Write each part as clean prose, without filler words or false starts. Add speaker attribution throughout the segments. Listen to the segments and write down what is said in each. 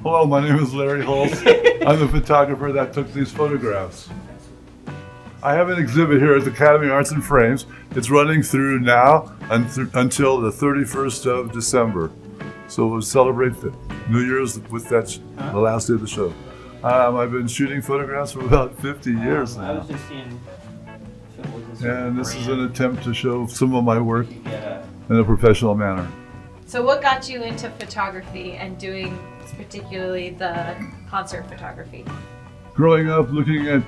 Speaker 1: Hello, my name is Larry Hulst. I'm the photographer that took these photographs. I have an exhibit here at the Academy of Arts and Frames. It's running through now until the 31st of December. So we'll celebrate the New Year's with that, the last day of the show. I've been shooting photographs for about 50 years now.
Speaker 2: I was just seeing.
Speaker 1: And this is an attempt to show some of my work in a professional manner.
Speaker 3: So what got you into photography and doing particularly the concert photography?
Speaker 1: Growing up looking at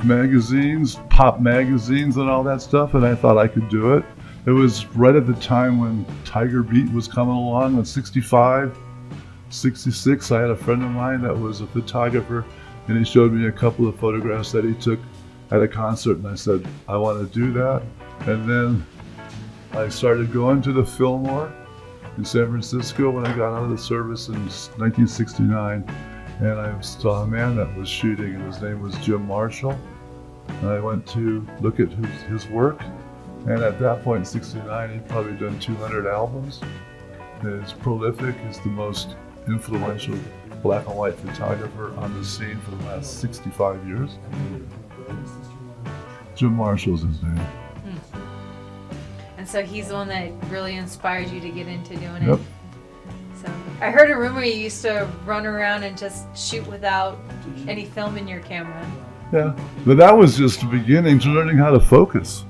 Speaker 1: magazines, pop magazines and all that stuff, and I thought I could do it. It was right at the time when Tiger Beat was coming along in 65, 66. I had a friend of mine that was a photographer, and he showed me a couple of photographs that he took at a concert, and I said, I want to do that. And then I started going to the Fillmore in San Francisco when I got out of the service in 1969, and I saw a man that was shooting, and his name was Jim Marshall. And I went to look at his work, and at that point in 69, he'd probably done 200 albums. And he's prolific. He's the most influential black and white photographer on the scene for the last 65 years. Jim Marshall's his name.
Speaker 3: And so he's the one that really inspired you to get into doing
Speaker 1: Yep.
Speaker 3: it. So I heard a rumor you used to run around and just shoot without any film in your camera.
Speaker 1: Yeah, but that was just the beginning to learning how to focus.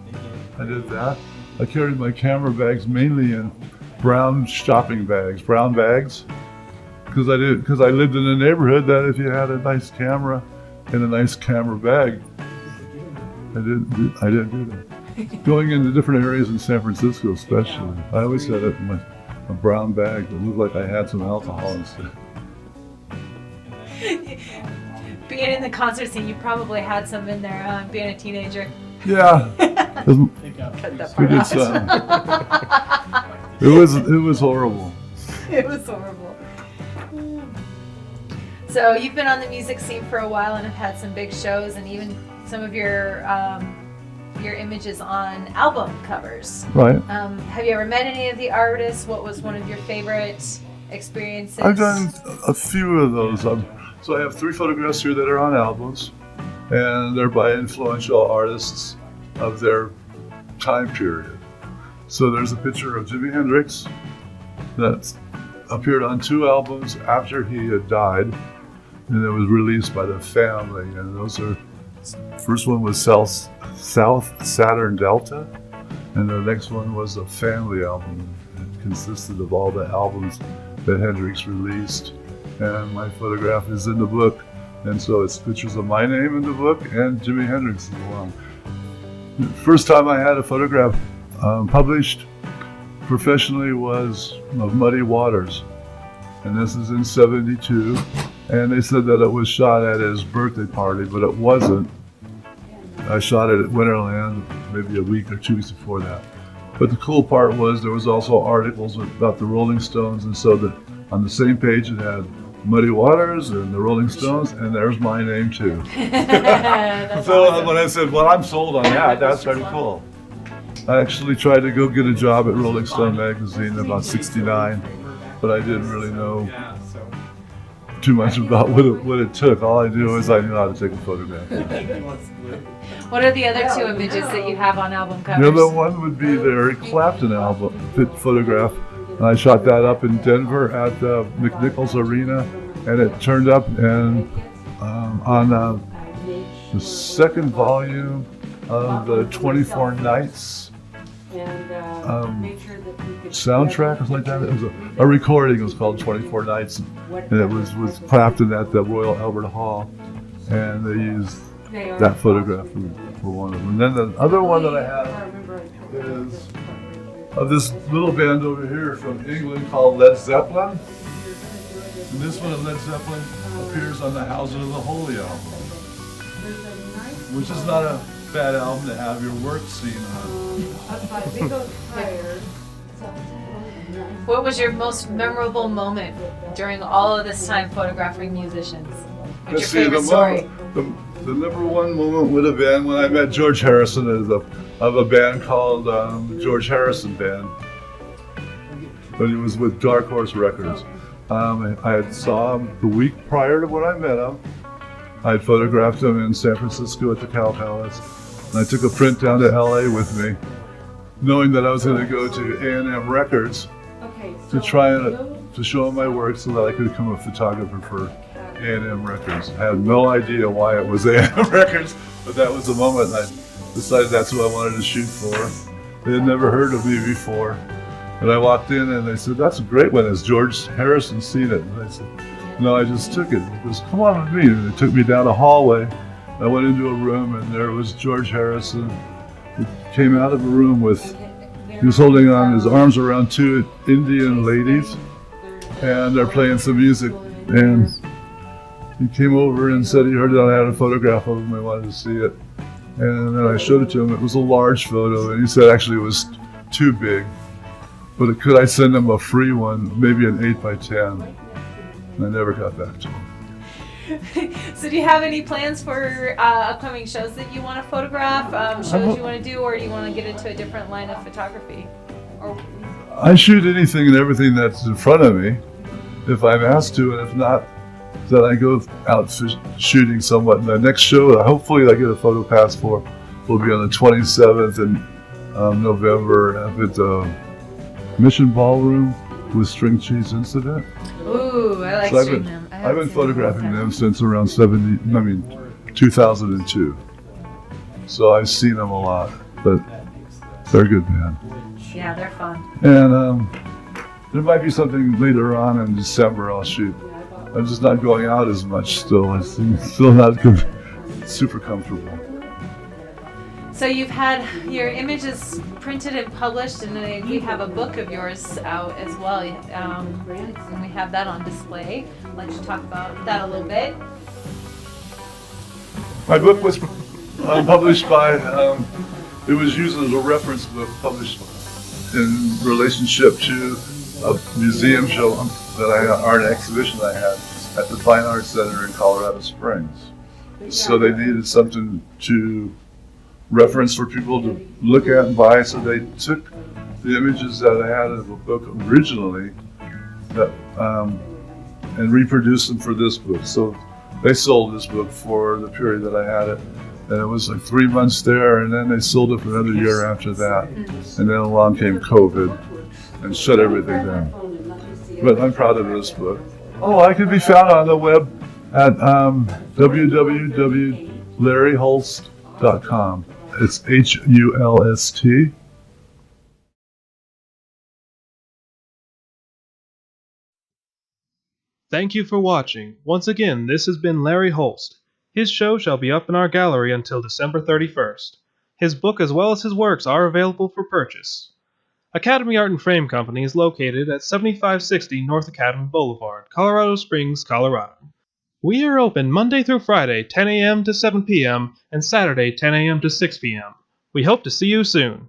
Speaker 1: I did that. I carried my camera bags mainly in brown shopping bags, brown bags, because I lived in a neighborhood that if you had a nice camera in a nice camera bag, I didn't do that. Going into different areas in San Francisco, especially, I always had it in a brown bag that looked like I had some alcohol instead.
Speaker 3: Being in the concert scene, you probably had some in there, being a teenager.
Speaker 1: Yeah,
Speaker 3: Cut that
Speaker 1: we
Speaker 3: part
Speaker 1: did
Speaker 3: out.
Speaker 1: some. It was horrible.
Speaker 3: It was horrible. So you've been on the music scene for a while and have had some big shows and even some of your images on album covers.
Speaker 1: Right.
Speaker 3: Have you ever met any of the artists? What was one of your favorite experiences?
Speaker 1: I've done a few of those. So I have 3 photographs here that are on albums, and they're by influential artists of their time period. So there's a picture of Jimi Hendrix that appeared on 2 albums after he had died, and it was released by the family. And those are, first one was South Saturn Delta, and the next one was a family album. It consisted of all the albums that Hendrix released, and my photograph is in the book, and so it's pictures of my name in the book and Jimi Hendrix is along. The first time I had a photograph published professionally was of Muddy Waters, and this is in '72, and they said that it was shot at his birthday party, but it wasn't. I shot it at Winterland maybe a week or 2 weeks before that. But the cool part was there was also articles about the Rolling Stones, and so that on the same page it had Muddy Waters and the Rolling Stones, and there's my name too. So
Speaker 3: awesome.
Speaker 1: when I said, well, I'm sold on that, that's pretty cool. I actually tried to go get a job at Rolling Stone magazine in about '69, but I didn't really know too much about what it took. All I knew is I knew how to take a photograph.
Speaker 3: What are the other 2 images that you have on album covers?
Speaker 1: The other one would be the Eric Clapton album photograph. And I shot that up in Denver at the McNichols Arena, and it turned up and on the second volume of the 24 Nights soundtrack or something like that. It was a recording. It was called 24 Nights, and it was with Clapton at the Royal Albert Hall, and they used that photograph for one of them. And then the other one that I have is of this little band over here from England called Led Zeppelin. And this one of Led Zeppelin appears on the Houses of the Holy album, which is not a bad album to have your work seen on.
Speaker 3: What was your most memorable moment during all of this time photographing musicians? What's your favorite story?
Speaker 1: The number one moment would have been when I met George Harrison of a band called George Harrison Band, when he was with Dark Horse Records. I had saw him the week prior to when I met him. I had photographed him in San Francisco at the Cow Palace, and I took a print down to LA with me, knowing that I was going to go to A&M Records to try and to show him my work so that I could become a photographer for A&M Records. I had no idea why it was A&M Records, but that was the moment, and I decided that's who I wanted to shoot for. They had never heard of me before. And I walked in and they said, "That's a great one. Has George Harrison seen it?" And I said, "No, I just took it." He goes, "Come on with me." And they took me down a hallway. I went into a room and there was George Harrison. He came out of a room with, he was holding on his arms around two Indian ladies and they're playing some music. And he came over and said he heard that I had a photograph of him. I wanted to see it. And then I showed it to him. It was a large photo and he said actually it was too big. But could I send him a free one, maybe an 8x10? And I never got back to him.
Speaker 3: So do you have any plans for upcoming shows that you want to photograph, shows you want to do, or do you want to get into a different line of photography? Or...
Speaker 1: I shoot anything and everything that's in front of me, if I'm asked to, and if not, then I go out shooting somewhat. And the next show, hopefully I get a photo pass for, will be on the 27th in November at the Mission Ballroom with String Cheese Incident.
Speaker 3: Ooh, I like seeing them.
Speaker 1: I've been photographing them since around 2002. So I've seen them a lot, but they're a good band.
Speaker 3: Yeah, they're fun.
Speaker 1: And there might be something later on in December I'll shoot. I'm just not going out as much still. I'm still not super comfortable.
Speaker 3: So you've had your images printed and published, and we have a book of yours out as well, and we have that on display. I'd like to talk about that a little bit.
Speaker 1: My book was published by, it was used as a reference book published in relationship to a museum show art exhibition I had at the Fine Arts Center in Colorado Springs. So they needed something to reference for people to look at and buy, so they took the images that I had of the book originally and reproduced them for this book. So they sold this book for the period that I had it, and it was like 3 months there, and then they sold it for another year after that, and then along came COVID and shut everything down. But I'm proud of this book. Oh, I can be found on the web at www.larryhulst.com. It's HULST.
Speaker 2: Thank you for watching. Once again, this has been Larry Hulst. His show shall be up in our gallery until December 31st. His book as well as his works are available for purchase. Academy Art and Frame Company is located at 7560 North Academy Boulevard, Colorado Springs, Colorado. We are open Monday through Friday, 10 a.m. to 7 p.m., and Saturday, 10 a.m. to 6 p.m. We hope to see you soon.